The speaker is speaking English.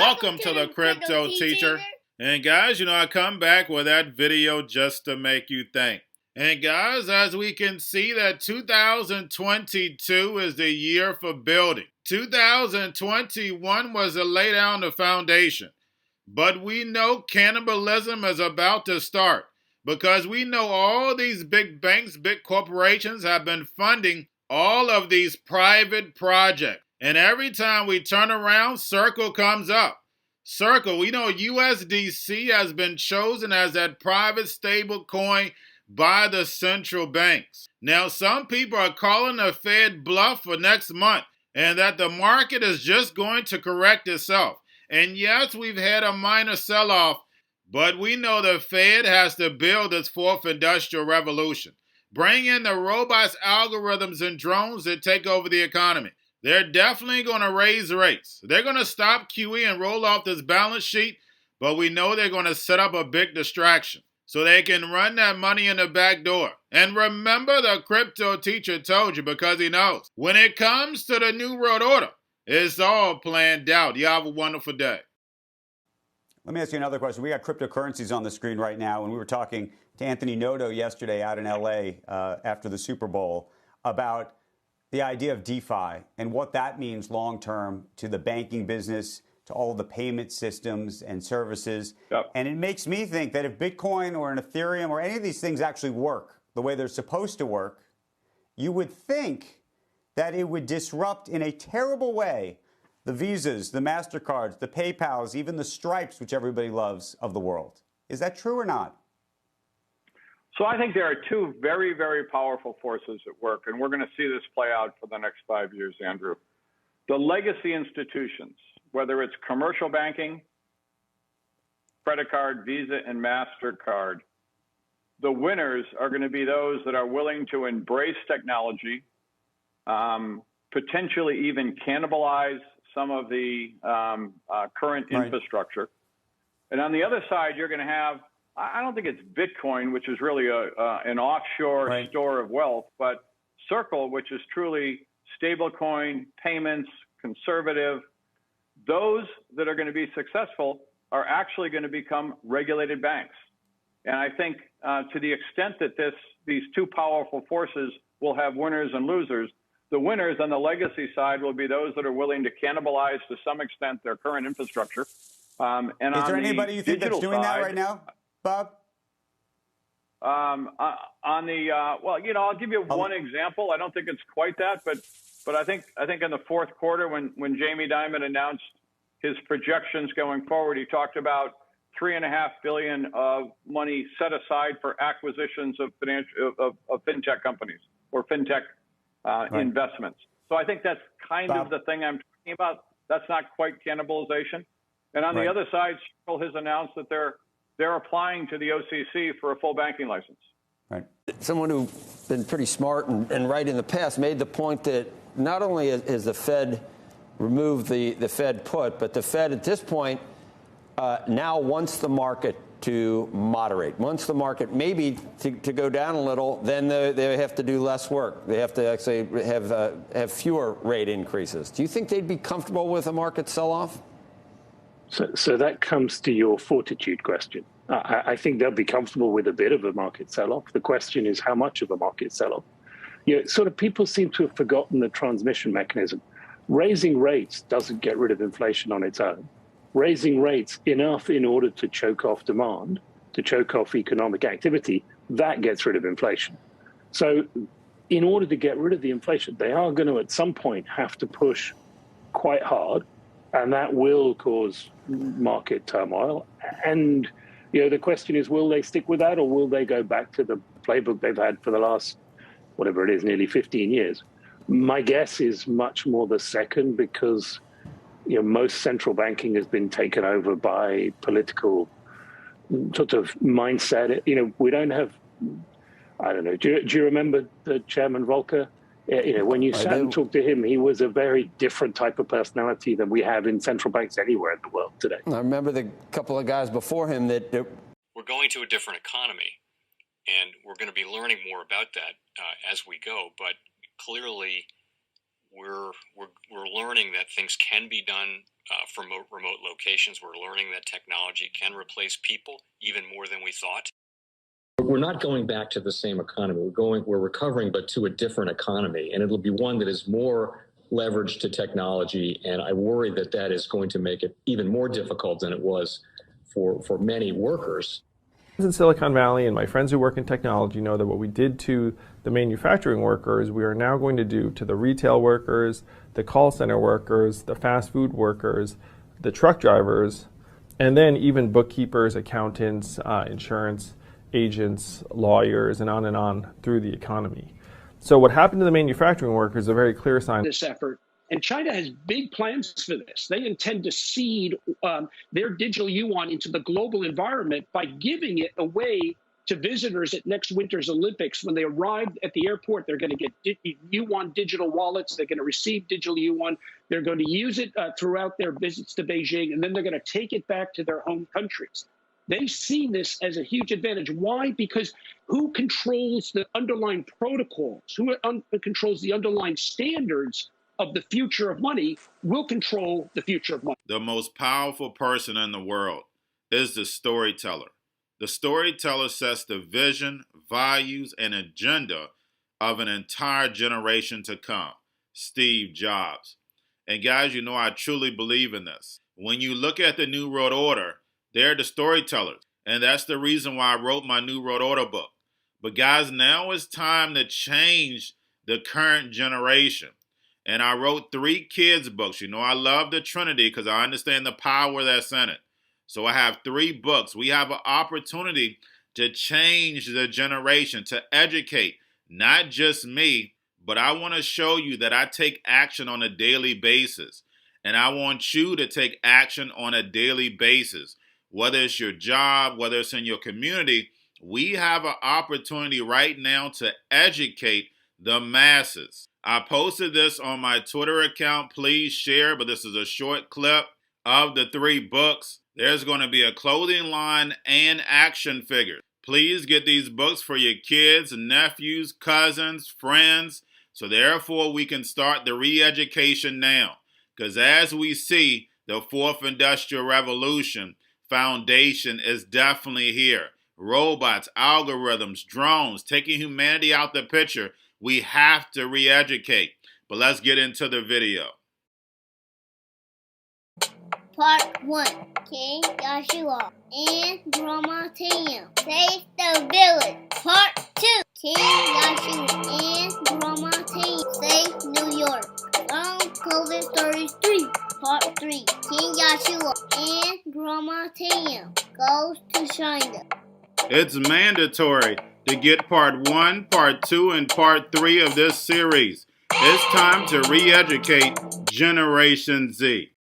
Welcome to the Crypto Teacher. And guys, I come back with that video just to make you think. And guys, as we can see that 2022 is the year for building. 2021 was to lay down the foundation. But we know cannibalism is about to start because we know all these big banks, big corporations have been funding all of these private projects. And every time we turn around, Circle comes up. Circle, we know USDC has been chosen as that private stable coin by the central banks. Now, some people are calling the Fed bluff for next month and that the market is just going to correct itself. And yes, we've had a minor sell-off, but we know the Fed has to build its fourth industrial revolution. Bring in the robots, algorithms, and drones that take over the economy. They're definitely going to raise rates. They're going to stop QE and roll off this balance sheet, but we know they're going to set up a big distraction so they can run that money in the back door. And remember, the Crypto Teacher told you because he knows. When it comes to the New World Order, it's all planned out. You have a wonderful day. Let me ask you another question. We got cryptocurrencies on the screen right now, and we were talking to Anthony Noto yesterday out in L.A. After the Super Bowl about the idea of DeFi and what that means long-term to the banking business, to all of the payment systems and services. Yep. And it makes me think that if Bitcoin or an Ethereum or any of these things actually work the way they're supposed to work, you would think that it would disrupt in a terrible way the Visas, the MasterCards, the PayPals, even the Stripes, which everybody loves, of the world. Is that true or not? So I think there are two very, very powerful forces at work, and we're going to see this play out for the next 5 years, Andrew. The legacy institutions, whether it's commercial banking, credit card, Visa, and MasterCard, the winners are going to be those that are willing to embrace technology, potentially even cannibalize some of the current infrastructure. And on the other side, you're going to have, I don't think it's Bitcoin, which is really an offshore store of wealth, but Circle, which is truly stablecoin, payments, conservative. Those that are going to be successful are actually going to become regulated banks. And I think to the extent that these two powerful forces will have winners and losers, the winners on the legacy side will be those that are willing to cannibalize to some extent their current infrastructure. And is there anybody you think that's doing that right now, Bob? I'll give you one example. I don't think it's quite that, but I think in the fourth quarter when Jamie Dimon announced his projections going forward, he talked about $3.5 billion of money set aside for acquisitions of fintech companies or fintech investments. So I think that's kind of the thing I'm talking about. That's not quite cannibalization. And on the other side, Circle has announced that they're applying to the OCC for a full banking license. Right. Someone who's been pretty smart and right in the past made the point that not only has the Fed removed the Fed put, but the Fed at this point now wants the market to moderate. Once the market maybe to go down a little, then they have to do less work. They have to actually have fewer rate increases. Do you think they'd be comfortable with a market sell-off? So that comes to your fortitude question. I think they'll be comfortable with a bit of a market sell-off. The question is how much of a market sell-off. Sort of people seem to have forgotten the transmission mechanism. Raising rates doesn't get rid of inflation on its own. Raising rates enough in order to choke off demand, to choke off economic activity, that gets rid of inflation. So in order to get rid of the inflation, they are going to at some point have to push quite hard, and that will cause market turmoil. And the question is, will they stick with that, or will they go back to the playbook they've had for the last, whatever it is, nearly 15 years? My guess is much more the second, because most central banking has been taken over by political sort of mindset. We don't have, I don't know, do you remember the Chairman Volcker? When you sat and talked to him, he was a very different type of personality than we have in central banks anywhere in the world today. I remember the couple of guys before him that we're going to a different economy, and we're going to be learning more about that as we go. But clearly, we're learning that things can be done from remote locations. We're learning that technology can replace people even more than we thought. We're not going back to the same economy. We're recovering, but to a different economy, and it'll be one that is more leveraged to technology. And I worry that that is going to make it even more difficult than it was for many workers. In Silicon Valley, and my friends who work in technology know that what we did to the manufacturing workers, we are now going to do to the retail workers, the call center workers, the fast food workers, the truck drivers, and then even bookkeepers, accountants, insurance agents, lawyers, and on through the economy. So what happened to the manufacturing workers is a very clear sign. This effort. And China has big plans for this. They intend to seed their digital yuan into the global environment by giving it away to visitors at next winter's Olympics. When they arrive at the airport, they're going to get yuan digital wallets. They're going to receive digital yuan. They're going to use it throughout their visits to Beijing, and then they're going to take it back to their home countries. They see this as a huge advantage. Why? Because who controls the underlying protocols, who controls the underlying standards of the future of money will control the future of money. The most powerful person in the world is the storyteller. The storyteller sets the vision, values, and agenda of an entire generation to come. Steve Jobs. And guys, you know I truly believe in this. When you look at the New World Order, they're the storytellers. And that's the reason why I wrote my New World Order book. But guys, now it's time to change the current generation. And I wrote 3 kids' books. You know, I love the Trinity because I understand the power that's in it. So I have 3 books. We have an opportunity to change the generation, to educate, not just me, but I want to show you that I take action on a daily basis. And I want you to take action on a daily basis. Whether it's your job, whether it's in your community, we have an opportunity right now to educate the masses. I posted this on my Twitter account. Please share, but this is a short clip of the 3 books. There's going to be a clothing line and action figures. Please get these books for your kids, nephews, cousins, friends, so therefore we can start the re-education now. Because as we see, the 4th Industrial Revolution foundation is definitely here. Robots, algorithms, drones, taking humanity out the picture. We have to re-educate. But let's get into the video. Part 1. King Joshua and Grandma Tam save the village. Part 2. King Joshua and Grandma Tam save New York from COVID-33. Part 3. King Joshua and Grandma Tam goes to China. It's mandatory to get part 1, part 2, and part 3 of this series. It's time to re-educate Generation Z.